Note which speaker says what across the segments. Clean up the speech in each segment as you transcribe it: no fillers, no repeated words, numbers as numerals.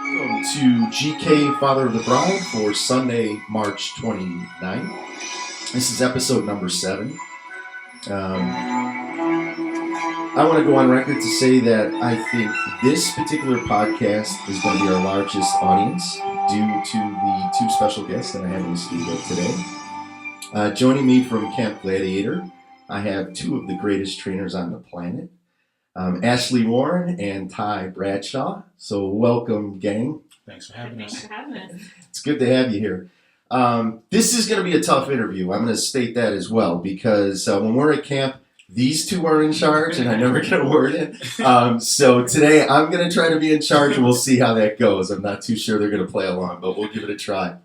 Speaker 1: Welcome to GK Father of the Bride for Sunday, March 29th. This is episode number 7. I want to go on record to say that I think this particular podcast is going to be our largest audience due to the 2 special guests that I have in the studio today. Joining me from Camp Gladiator, I have 2 of the greatest trainers on the planet. Ashli Warren and Ty Bradshaw. So welcome, gang.
Speaker 2: Thanks for having us.
Speaker 3: Thanks for having us.
Speaker 1: It's good to have you here. This is going to be a tough interview. I'm going to state that as well because when we're at camp, these 2 are in charge and I never get a word in. So today I'm going to try to be in charge and we'll see how that goes. I'm not too sure they're going to play along, but we'll give it a try.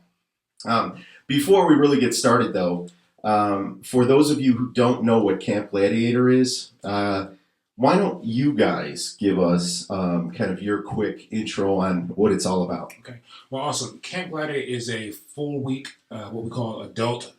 Speaker 1: Before we really get started though, for those of you who don't know what Camp Gladiator is, why don't you guys give us kind of your quick intro on what it's all about?
Speaker 2: Okay. Well, awesome. Camp Gladiator is a 4-week, what we call adult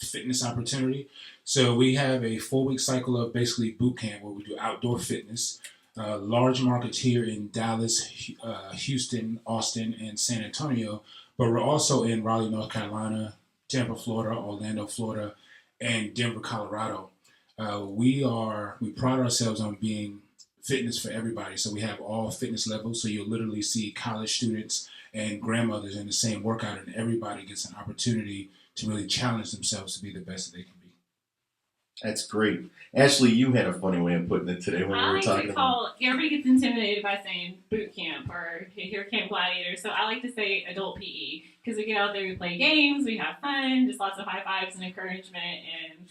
Speaker 2: fitness opportunity. So we have a 4-week cycle of basically boot camp where we do outdoor fitness. Large markets here in Dallas, Houston, Austin, and San Antonio. But we're also in Raleigh, North Carolina, Tampa, Florida, Orlando, Florida, and Denver, Colorado. We pride ourselves on being fitness for everybody. So we have all fitness levels. So you'll literally see college students and grandmothers in the same workout, and everybody gets an opportunity to really challenge themselves to be the best that they can be.
Speaker 1: That's great. Ashli, you had a funny way of putting it today when we were talking about
Speaker 3: everybody gets intimidated by saying boot camp or here Camp Gladiator. So I like to say adult PE because we get out there, we play games, we have fun, just lots of high fives and encouragement and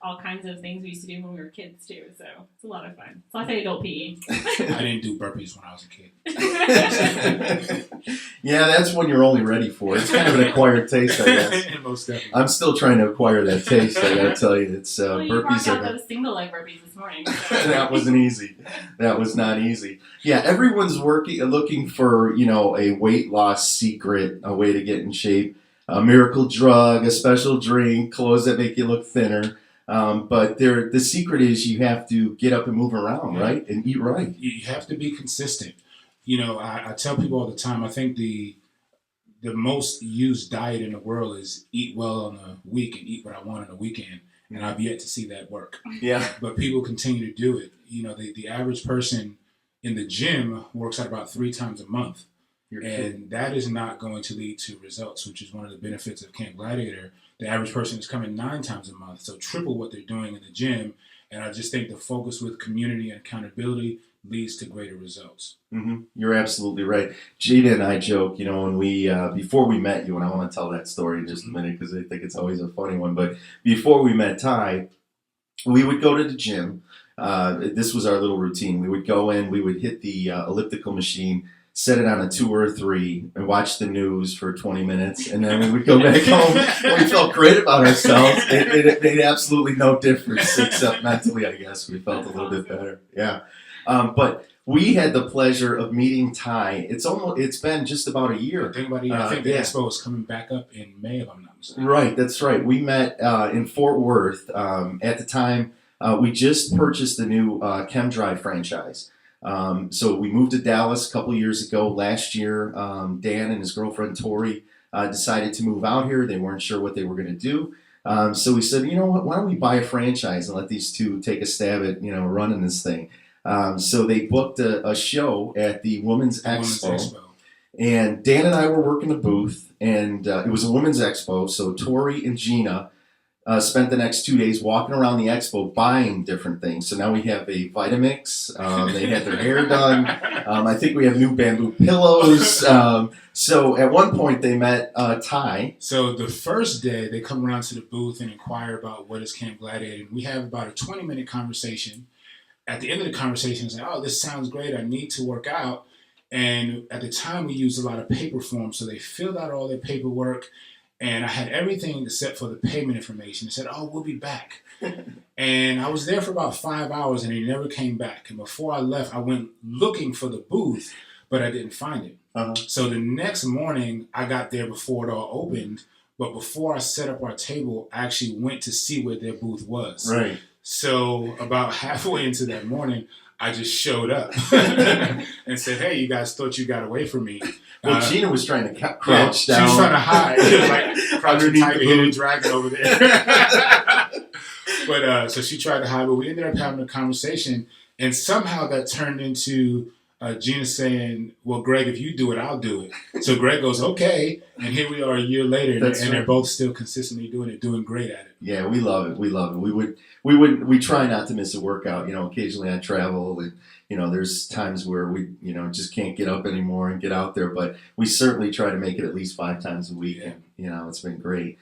Speaker 3: all kinds of things we used to do when we were kids too, so it's a lot of fun. So I say adult PE.
Speaker 2: I didn't do burpees when I was a kid.
Speaker 1: Yeah, that's when you're only ready for it. It's kind of an acquired taste, I guess.
Speaker 2: Most definitely.
Speaker 1: I'm still trying to acquire that taste, I gotta tell you. It's
Speaker 3: well, you
Speaker 1: burpees
Speaker 3: out those single leg burpees this morning. So.
Speaker 1: That wasn't easy. That was not easy. Yeah, everyone's looking for, a weight loss secret, a way to get in shape, a miracle drug, a special drink, clothes that make you look thinner. But the secret is you have to get up and move around, right? And eat right.
Speaker 2: You have to be consistent. I tell people all the time, I think the most used diet in the world is eat well on the week and eat what I want on the weekend. And I've yet to see that work.
Speaker 1: Yeah.
Speaker 2: But people continue to do it. The average person in the gym works out about 3 times a month. And that is not going to lead to results, which is one of the benefits of Camp Gladiator. The average person is coming 9 times a month, so triple what they're doing in the gym. And I just think the focus with community and accountability leads to greater results.
Speaker 1: Mm-hmm. You're absolutely right. Jada and I joke, when we before we met you, and I want to tell that story in just a minute because I think it's always a funny one. But before we met Ty, we would go to the gym. This was our little routine. We would go in, we would hit the elliptical machine, set it on a 2 or a 3, and watch the news for 20 minutes, and then we would go back home. We felt great about ourselves. It made absolutely no difference, except mentally, I guess. We felt a little bit better. Yeah. But we had the pleasure of meeting Ty. It's been just about a year.
Speaker 2: I think the expo is coming back up in May, if I'm not mistaken.
Speaker 1: Right, that's right. We met in Fort Worth. At the time, we just purchased the new ChemDrive franchise. So we moved to Dallas a couple years ago. Last year, Dan and his girlfriend Tori decided to move out here. They weren't sure what they were going to do. So we said, you know what, why don't we buy a franchise and let these 2 take a stab at, running this thing. So they booked a show at the Women's Expo. And Dan and I were working the booth, and it was a Women's Expo. So Tori and Gina spent the next 2 days walking around the expo buying different things. So now we have a Vitamix. They had their hair done. I think we have new bamboo pillows. So at one point they met Ty.
Speaker 2: So the first day they come around to the booth and inquire about what is Camp Gladiator. We have about a 20-minute conversation. At the end of the conversation, say, "Oh, this sounds great. I need to work out." And at the time we used a lot of paper forms. So they filled out all their paperwork. And I had everything except for the payment information. It said, "Oh, we'll be back." And I was there for about 5 hours, and he never came back. And before I left, I went looking for the booth, but I didn't find it.
Speaker 1: Uh-huh.
Speaker 2: So the next morning, I got there before it all opened. But before I set up our table, I actually went to see where their booth was.
Speaker 1: Right.
Speaker 2: So about halfway into that morning, I just showed up and said, "Hey, you guys thought you got away from me."
Speaker 1: Well, Gina was trying to crouch down.
Speaker 2: She was trying to hide, like crouching tiger, hidden dragon over there. But so she tried to hide, but we ended up having a conversation, and somehow that turned into Gina saying, "Well, Greg, if you do it, I'll do it." So Greg goes, "Okay," and here we are a year later, and they're both still consistently doing it, doing great at it.
Speaker 1: Yeah, we love it. We love it. We try not to miss a workout. You know, occasionally I travel, and you know, there's times where we, you know, just can't get up anymore and get out there. But we certainly try to make it at least 5 times a week, and you know, it's been great.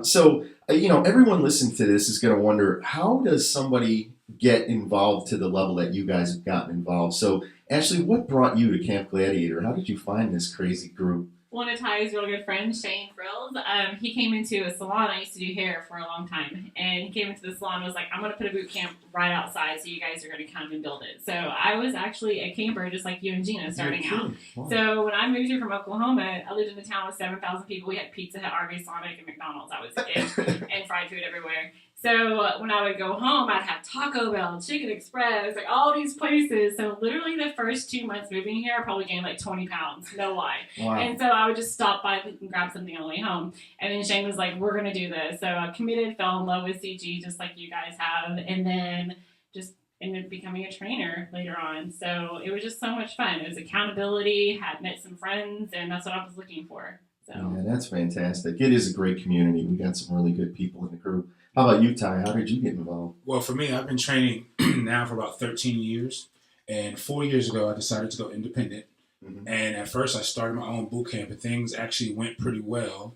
Speaker 1: So you know, everyone listening to this is going to wonder, how does somebody get involved to the level that you guys have gotten involved? So, Ashli, what brought you to Camp Gladiator? How did you find this crazy group?
Speaker 3: One of Ty's real good friends, Shane Frills, he came into a salon. I used to do hair for a long time. And he came into the salon and was like, I'm going to put a boot camp right outside, so you guys are going to come and build it. So I was actually a camper just like you and Gina starting out. Wow. So when I moved here from Oklahoma, I lived in a town with 7,000 people. We had Pizza Hut, Arby's, Sonic, and McDonald's. I was it. And fried food everywhere. So when I would go home, I'd have Taco Bell, Chicken Express, like all these places. So literally the first 2 months moving here, I probably gained like 20 pounds. No lie. Wow. And so I would just stop by and grab something on the way home. And then Shane was like, we're going to do this. So I committed, fell in love with CG just like you guys have. And then just ended up becoming a trainer later on. So it was just so much fun. It was accountability, had met some friends, and that's what I was looking for. So.
Speaker 1: Yeah, that's fantastic. It is a great community. We got some really good people in the group. How about you, Ty? How did you get involved?
Speaker 2: Well, for me, I've been training now for about 13 years. And 4 years ago, I decided to go independent. Mm-hmm. And at first, I started my own boot camp, and things actually went pretty well.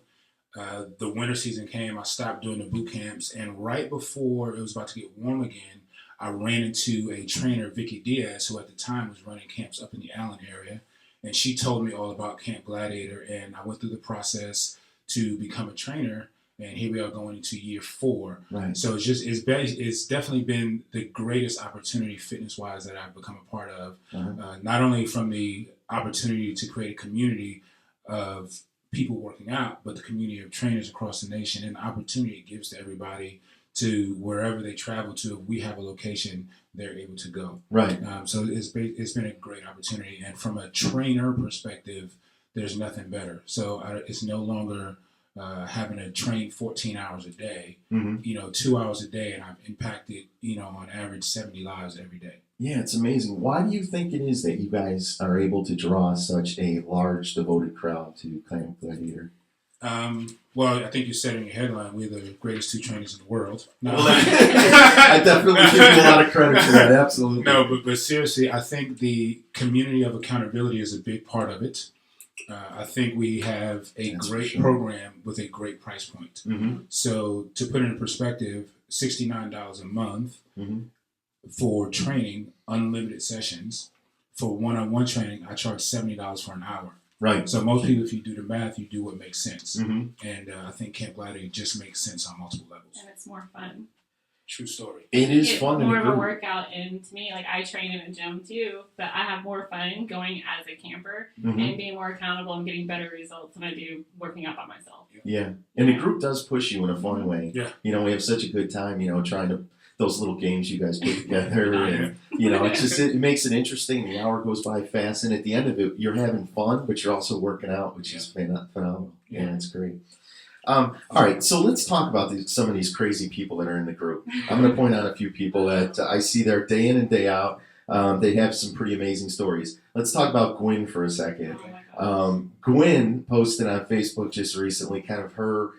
Speaker 2: The winter season came, I stopped doing the boot camps. And right before it was about to get warm again, I ran into a trainer, Vicky Diaz, who at the time was running camps up in the Allen area. And she told me all about Camp Gladiator. And I went through the process to become a trainer. And here we are going into year 4. Right. So it's definitely been the greatest opportunity fitness-wise that I've become a part of. Uh-huh. Not only from the opportunity to create a community of people working out, but the community of trainers across the nation, and the opportunity it gives to everybody to wherever they travel to. If we have a location, they're able to go. Right. So it's been a great opportunity. And from a trainer perspective, there's nothing better. So it's no longer having to train 14 hours a day, 2 hours a day, and I've impacted, on average 70 lives every day.
Speaker 1: Yeah, it's amazing. Why do you think it is that you guys are able to draw such a large, devoted crowd to Camp Gladiator?
Speaker 2: Well, I think you said in your headline, we're the greatest 2 trainers in the world. No.
Speaker 1: I definitely give you a lot of credit for that, absolutely.
Speaker 2: No, but seriously, I think the community of accountability is a big part of it. I think we have a great program with a great price point. Mm-hmm. So to put it in perspective, $69 a month for training, unlimited sessions. For one-on-one training, I charge $70 for an hour. Right. So most people, if you do the math, you do what makes sense. Mm-hmm. And I think Camp Gladiator just makes sense on multiple levels.
Speaker 3: And it's more fun.
Speaker 2: True story.
Speaker 1: It is fun.
Speaker 3: More of a workout, and to me, like I train in a gym too, but I have more fun going as a camper and being more accountable and getting better results than I do working out by myself.
Speaker 1: Yeah, and the group does push you in a fun way. Yeah, we have such a good time, trying to those little games you guys put together, and it's just it makes it interesting. The hour goes by fast, and at the end of it, you're having fun, but you're also working out, which is phenomenal. Yeah, it's great. All right, so let's talk about some of these crazy people that are in the group. I'm going to point out a few people that I see there day in and day out. They have some pretty amazing stories. Let's talk about Gwen for a second. Gwen posted on Facebook just recently kind of her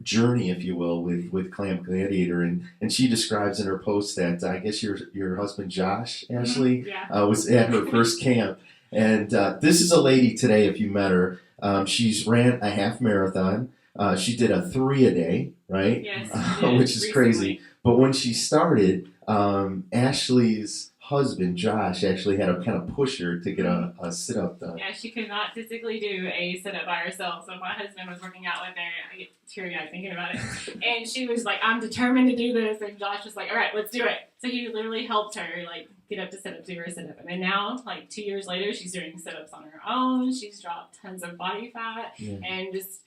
Speaker 1: journey, if you will, with Camp Gladiator, and she describes in her post that I guess your husband Josh, Ashli, was at her first camp. And this is a lady today, if you met her. She's ran a half marathon. She did a 3 a day, right?
Speaker 3: Yes,
Speaker 1: which is crazy. But when she started, Ashli's husband, Josh, actually had to kind of push her to get a sit-up done.
Speaker 3: Yeah, she could not physically do a sit-up by herself. So my husband was working out with her. I get teary-eyed thinking about it. And she was like, I'm determined to do this. And Josh was like, all right, let's do it. So he literally helped her, get up to sit-up, do her sit-up. And then now, 2 years later, she's doing sit-ups on her own. She's dropped tons of body fat and just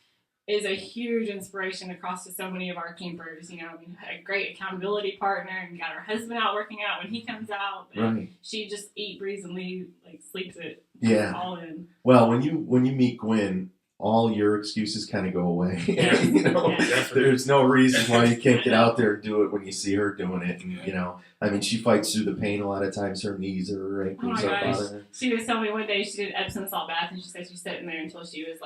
Speaker 3: is a huge inspiration across to so many of our campers. We had a great accountability partner, and we got our husband out working out when he comes out.
Speaker 1: Right.
Speaker 3: She just eat, breathes, and sleeps it.
Speaker 1: Yeah.
Speaker 3: All in.
Speaker 1: Well, when you meet Gwen, all your excuses kind of go away.
Speaker 3: Yeah.
Speaker 1: There's no reason why you can't get out there and do it when you see her doing it. And she fights through the pain a lot of times. Her knees or her ankles are bothering her.
Speaker 3: She was telling me one day she did Epsom salt bath, and she said she's sitting there until she was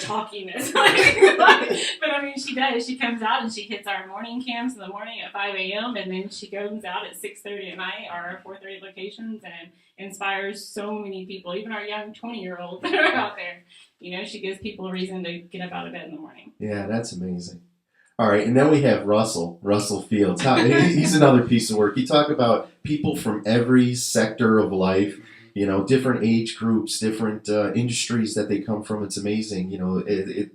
Speaker 3: chalkiness. But she does. She comes out and she hits our morning camps in the morning at 5 a.m. and then she goes out at 6:30 at night, our 4:30 locations, and inspires so many people, even our young 20-year-olds that are out there. She gives people a reason to get up out of bed in the morning.
Speaker 1: Yeah, that's amazing. All right, and then we have Russell Fields. He's another piece of work. You talk about people from every sector of life, different age groups, different industries that they come from. It's amazing.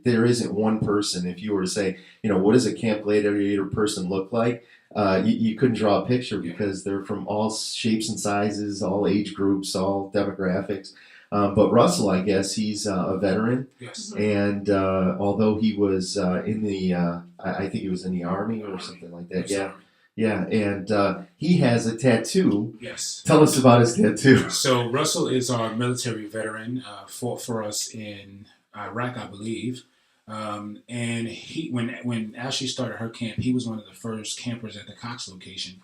Speaker 1: There isn't one person. If you were to say, what does a Camp Gladiator person look like? You couldn't draw a picture because they're from all shapes and sizes, all age groups, all demographics. But Russell, I guess he's a veteran.
Speaker 2: Yes.
Speaker 1: And although he was in the, I think he was in the Army or something like that. Yeah. Yeah. And he has a tattoo.
Speaker 2: Yes.
Speaker 1: Tell us about his tattoo.
Speaker 2: So Russell is our military veteran, fought for us in Iraq, I believe. And he, when Ashli started her camp, he was one of the first campers at the Cox location.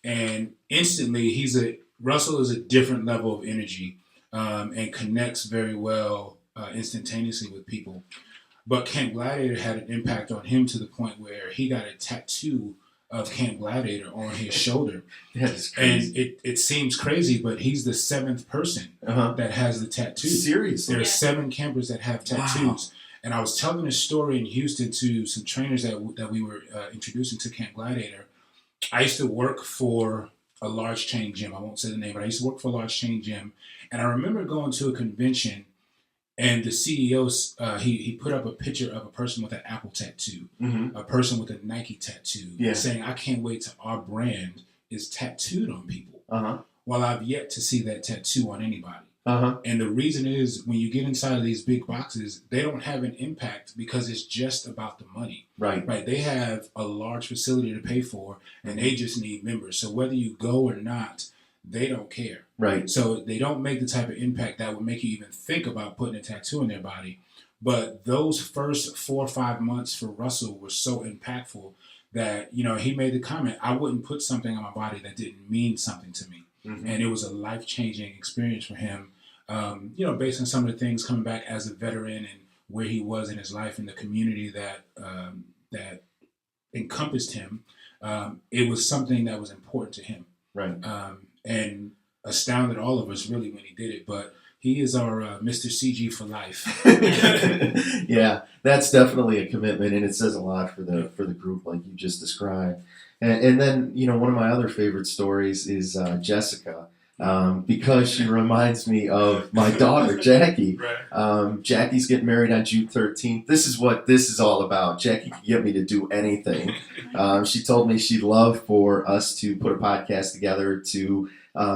Speaker 2: And instantly, Russell is a different level of energy. And connects very well instantaneously with people. But Camp Gladiator had an impact on him to the point where he got a tattoo of Camp Gladiator on his shoulder.
Speaker 1: That is crazy.
Speaker 2: And it seems crazy, but he's the 7th person that has the tattoo.
Speaker 1: Seriously?
Speaker 2: There are 7 campers that have tattoos. Wow. And I was telling a story in Houston to some trainers that we were introducing to Camp Gladiator. I used to work for a large chain gym. I won't say the name, but I used to work for a large chain gym. And I remember going to a convention, and the CEO, he put up a picture of a person with an Apple tattoo, a person with a Nike tattoo, saying, "I can't wait till our brand is tattooed on people." Well, I've yet to see that tattoo on anybody. And the reason is, when you get inside of these big boxes, they don't have an impact because it's just about the money.
Speaker 1: Right.
Speaker 2: They have a large facility to pay for, and they just need members. So whether you go or not, they don't care.
Speaker 1: Right.
Speaker 2: So they don't make the type of impact that would make you even think about putting a tattoo in their body. But those first 4 or 5 months for Russell were so impactful that, he made the comment, I wouldn't put something on my body that didn't mean something to me. And it was a life-changing experience for him, based on some of the things coming back as a veteran and where he was in his life and the community that encompassed him. It was something that was important to him.
Speaker 1: Right.
Speaker 2: And astounded all of us really when he did it. But he is our Mr. CG for life.
Speaker 1: Yeah, that's definitely a commitment, and it says a lot for the group like you just described. And then, one of my other favorite stories is Jessica, because she reminds me of my daughter, Jackie.
Speaker 2: Right.
Speaker 1: Jackie's getting married on June 13th. This is what this is all about. Jackie can get me to do anything. She told me she'd love for us to put a podcast together to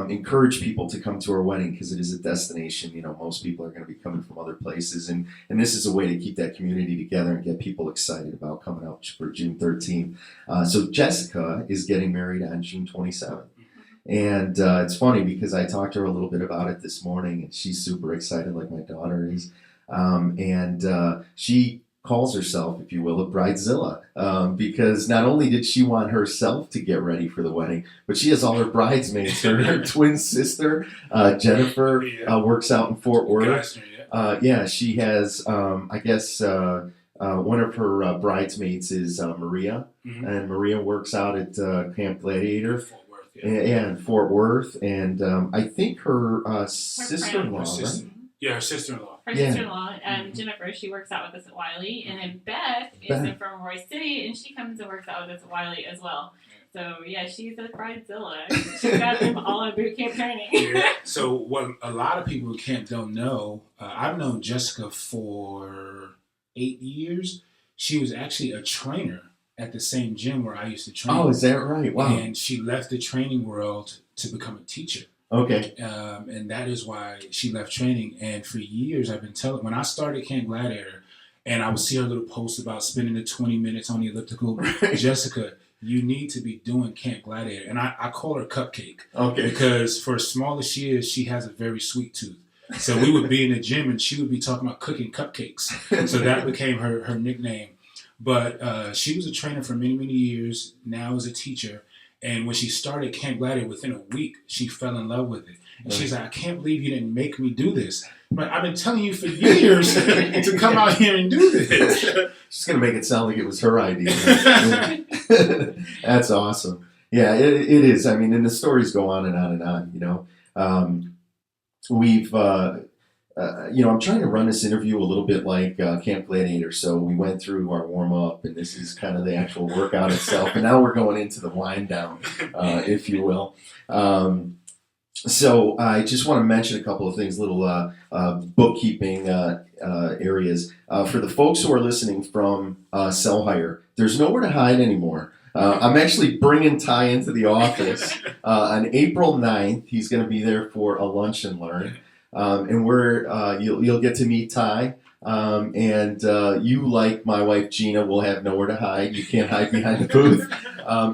Speaker 1: encourage people to come to her wedding, because it is a destination. Most people are going to be coming from other places, and this is a way to keep that community together and get people excited about coming out for June 13th. So Jessica is getting married on June 27th. And it's funny because I talked to her a little bit about it this morning, and she's super excited like my daughter is. And she calls herself, if you will, a bridezilla, because not only did she want herself to get ready for the wedding, but she has all her bridesmaids. Her twin sister, Jennifer, works out in Fort Worth. She has, I guess, one of her bridesmaids is Maria, and Maria works out at Camp Gladiator. In Fort Worth, and I think her sister-in-law, right?
Speaker 2: Yeah, her sister-in-law.
Speaker 3: Her sister-in-law, Jennifer, she works out with us at Wiley, and then Beth is from Roy City, and she comes and works out with us at Wiley as well. So she's a bridezilla. She's got them all in boot camp training.
Speaker 2: So what a lot of people at camp don't know, I've known Jessica for 8 years. She was actually a trainer at the same gym where I used to train.
Speaker 1: Oh, is that right? Wow.
Speaker 2: And she left the training world to become a teacher.
Speaker 1: Okay.
Speaker 2: And that is why she left training. And for years, I've been telling, when I started Camp Gladiator, And I would see her little post about spending the 20 minutes on the elliptical.
Speaker 1: Right.
Speaker 2: Jessica, you need to be doing Camp Gladiator. And I call her Cupcake.
Speaker 1: Okay.
Speaker 2: Because for as small as she is, she has a very sweet tooth. So we would be in the gym and she would be talking about cooking cupcakes. So that became her nickname. But she was a trainer for many, many years, now is a teacher. And when she started Camp Gladiator, within a week, she fell in love with it. And she's like, I can't believe you didn't make me do this. But I've been telling you for years to come out here and do this.
Speaker 1: She's going to make it sound like it was her idea. That's awesome. Yeah, it is. I mean, and the stories go on and on and on, you know. I'm trying to run this interview a little bit like Camp Gladiator. So we went through our warm up, and this is kind of the actual workout itself. And now we're going into the wind down, if you will. So I just want to mention a couple of things, little bookkeeping areas. For the folks who are listening from Sell Hire, there's nowhere to hide anymore. I'm actually bringing Ty into the office on April 9th. He's going to be there for a lunch and learn. And you'll get to meet Ty. And you, like my wife Gina, will have nowhere to hide. You can't hide behind the booth.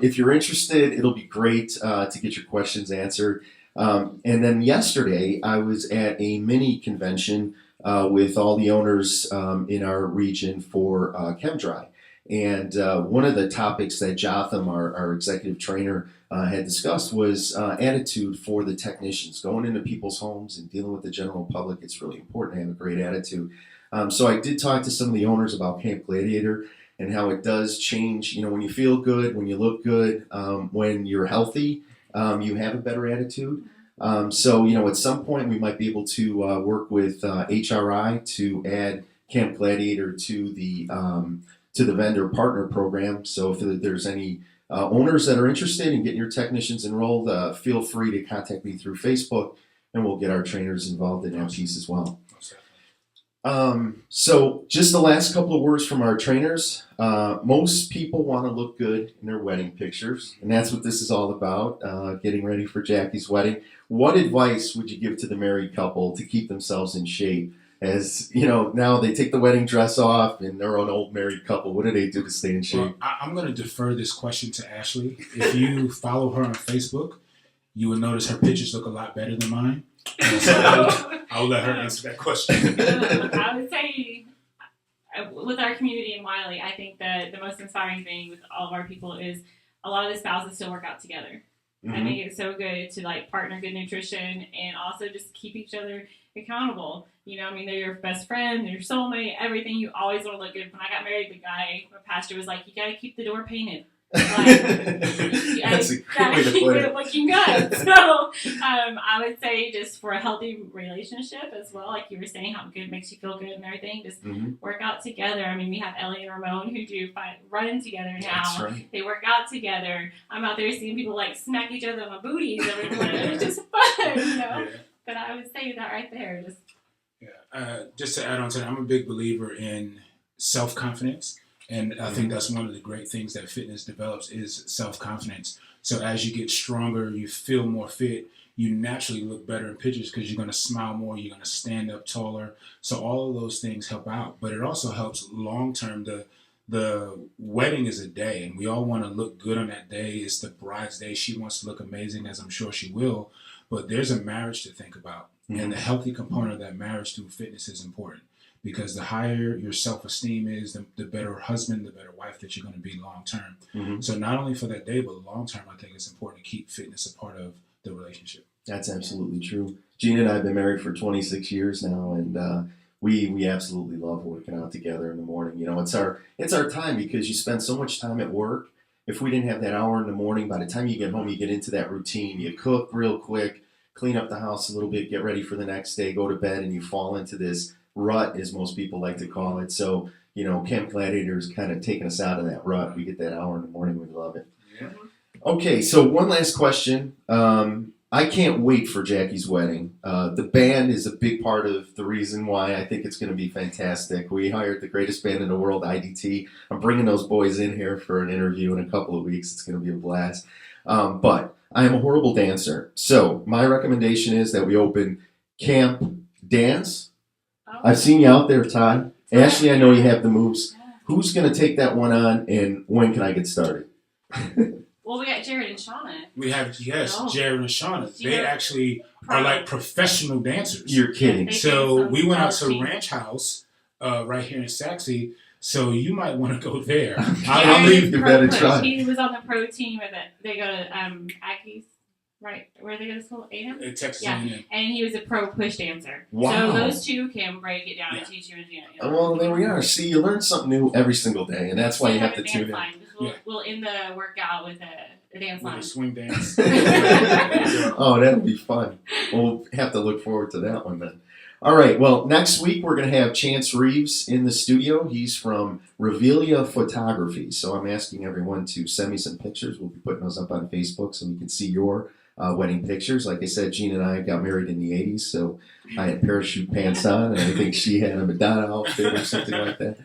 Speaker 1: If you're interested, it'll be great to get your questions answered. And then yesterday, I was at a mini convention with all the owners in our region for ChemDry. And one of the topics that Jotham, our executive trainer, had discussed was attitude for the technicians. Going into people's homes and dealing with the general public, it's really important to have a great attitude. So I did talk to some of the owners about Camp Gladiator and how it does change. You know, when you feel good, when you look good, when you're healthy, you have a better attitude. So, you know, at some point we might be able to work with HRI to add Camp Gladiator to the vendor partner program. So if there's any owners that are interested in getting your technicians enrolled, feel free to contact me through Facebook, and we'll get our trainers involved in that piece as well. So just the last couple of words from our trainers. Most people want to look good in their wedding pictures, and that's what this is all about, getting ready for Jackie's wedding. What advice would you give to the married couple to keep themselves in shape? As you know, now they take the wedding dress off and they're an old married couple. What do they do to stay in shape?
Speaker 2: Well, I'm going to defer this question to Ashli. If you follow her on Facebook, you will notice her pictures look a lot better than mine. So I'll let her answer that question.
Speaker 3: I would say, with our community in Wiley, I think that the most inspiring thing with all of our people is a lot of the spouses still work out together. Mm-hmm. I think it's so good to like partner good nutrition and also just keep each other accountable. You know, I mean, they're your best friend, they're your soulmate, everything. You always want to look good. When I got married, my pastor was like, you got to keep the door painted. Like,
Speaker 1: that's a great way to put it.
Speaker 3: Looking good. So I would say just for a healthy relationship as well, like you were saying, how good makes you feel good and everything, just work out together. I mean, we have Ellie and Ramon who do running together now.
Speaker 1: That's right.
Speaker 3: They work out together. I'm out there seeing people like smack each other on the booties every morning. It's just fun, you know. Yeah. But I would say that right there.
Speaker 2: Just to add on to that, I'm a big believer in self-confidence. And I think that's one of the great things that fitness develops is self-confidence. So as you get stronger, you feel more fit, you naturally look better in pictures because you're going to smile more, you're going to stand up taller. So all of those things help out. But it also helps long-term. The wedding is a day, and we all want to look good on that day. It's the bride's day. She wants to look amazing, as I'm sure she will. But there's a marriage to think about. And the healthy component of that marriage through fitness is important. Because the higher your self-esteem is, the better husband, the better wife that you're going to be long-term. Mm-hmm. So not only for that day, but long-term, I think it's important to keep fitness a part of the relationship.
Speaker 1: That's absolutely true. Gina and I have been married for 26 years now, and we absolutely love working out together in the morning. You know, it's our time because you spend so much time at work. If we didn't have that hour in the morning, by the time you get home, you get into that routine. You cook real quick, clean up the house a little bit, get ready for the next day, go to bed, and you fall into this rut, as most people like to call it. So, you know, Camp Gladiator is kind of taking us out of that rut. We get that hour in the morning. We love it. Yeah. Okay, so one last question. I can't wait for Jackie's wedding. The band is a big part of the reason why I think it's going to be fantastic. We hired the greatest band in the world, IDT. I'm bringing those boys in here for an interview in a couple of weeks. It's going to be a blast. But I am a horrible dancer. So my recommendation is that we open Camp Dance. I've seen you out there, Todd, Ashley, I know you have the moves. Who's going to take that one on, and when can I get started?
Speaker 3: Well, we got Jared and Shauna.
Speaker 2: We have, Jared and Shauna. They
Speaker 3: Jared-
Speaker 2: actually are like professional dancers.
Speaker 1: You're kidding.
Speaker 3: They
Speaker 2: So
Speaker 3: did
Speaker 2: we
Speaker 3: some
Speaker 2: went out to
Speaker 3: team.
Speaker 2: Ranch House right here in Saxe. So you might want to go there. I'll
Speaker 3: Jared
Speaker 2: leave.
Speaker 3: is
Speaker 1: You
Speaker 3: pro
Speaker 1: better
Speaker 3: push.
Speaker 1: try.
Speaker 3: He was on the pro team at they go to Aggies, right? Where they go to school, A&M?
Speaker 2: At Texas
Speaker 3: Yeah.
Speaker 2: A&M.
Speaker 3: And he was a pro push dancer.
Speaker 1: Wow.
Speaker 3: So those two can break it down and
Speaker 2: Yeah.
Speaker 3: teach you.
Speaker 1: Well, there we are. See, you learn something new every single day, and that's why you have to tune in.
Speaker 3: We'll end the workout with a dance
Speaker 2: With
Speaker 3: line.
Speaker 2: a swing dance.
Speaker 1: Oh, that'll be fun. We'll have to look forward to that one then. All right. Well, next week we're going to have Chance Reeves in the studio. He's from Revelia Photography. So I'm asking everyone to send me some pictures. We'll be putting those up on Facebook so we can see your wedding pictures. Like I said, Gina and I got married in the 80s, so I had parachute pants on, and I think she had a Madonna outfit or something like that.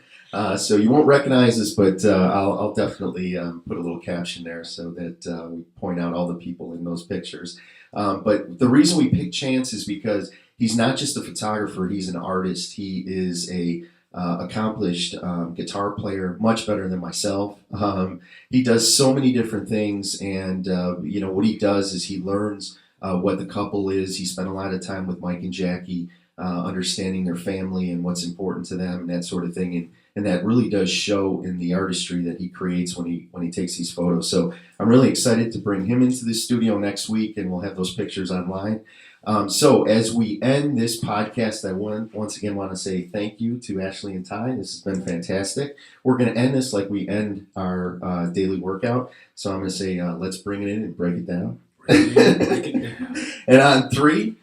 Speaker 1: So you won't recognize us, but I'll definitely put a little caption there so that we point out all the people in those pictures. But the reason we picked Chance is because he's not just a photographer; he's an artist. He is a accomplished guitar player, much better than myself. He does so many different things, and what he does is he learns what the couple is. He spent a lot of time with Mike and Jackie, understanding their family and what's important to them, and that sort of thing. And that really does show in the artistry that he creates when he takes these photos. So I'm really excited to bring him into the studio next week, and we'll have those pictures online. So as we end this podcast, I once again want to say thank you to Ashli and Ty. This has been fantastic. We're going to end this like we end our daily workout. So I'm going to say, let's bring it in and break it down.
Speaker 2: Break it down.
Speaker 1: And on 3,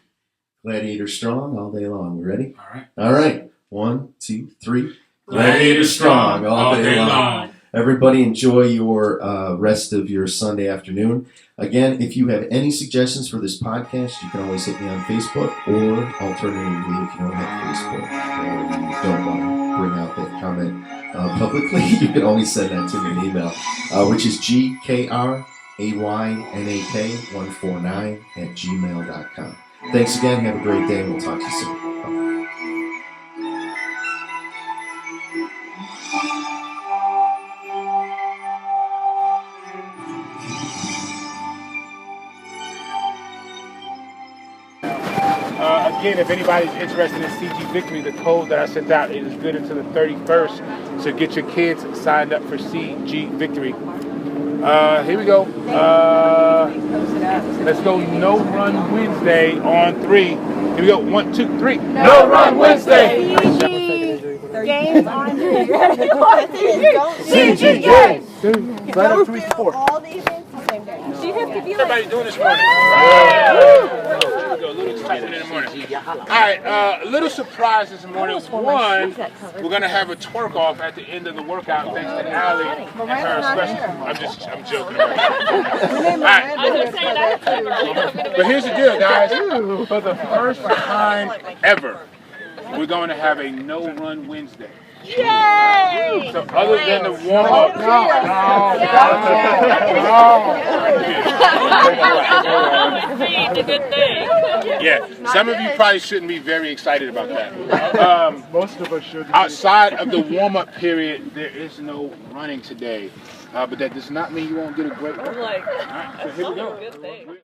Speaker 1: Gladiator strong all day long. We ready?
Speaker 2: All right.
Speaker 1: All right. 1, 2, 3. Gladiator strong all day long. Everybody enjoy your rest of your Sunday afternoon. Again, if you have any suggestions for this podcast, you can always hit me on Facebook, or alternatively, if you don't have Facebook or you don't want to bring out that comment publicly, you can always send that to me in email, which is gkraynak149@gmail.com. Thanks again. Have a great day, and we'll talk to you soon. Bye.
Speaker 4: Again, if anybody's interested in CG Victory, the code that I sent out is good until the 31st. So get your kids signed up for CG Victory. Here we go. Let's go No Run Wednesday on 3. Here we go. 1, 2, 3. No Run Wednesday.
Speaker 5: Games on
Speaker 4: CG Games. Sign up 3 4.
Speaker 5: all the events the same day. She has to be like,
Speaker 4: Everybody doing this morning? Here we go. A little excitement in the morning. All right, a little surprise this morning. One, we're gonna have a twerk off at the end of the workout thanks to Allie and her special. I'm joking. All right. But here's the deal, guys. For the first time ever, we're going to have a No Run Wednesday.
Speaker 5: yay!
Speaker 4: So other than the warm up, yeah, some of you probably shouldn't be very excited about that.
Speaker 6: Most of us should.
Speaker 4: Outside of the warm up period, there is no running today, but that does not mean you won't get a great workout. All right, so here we go.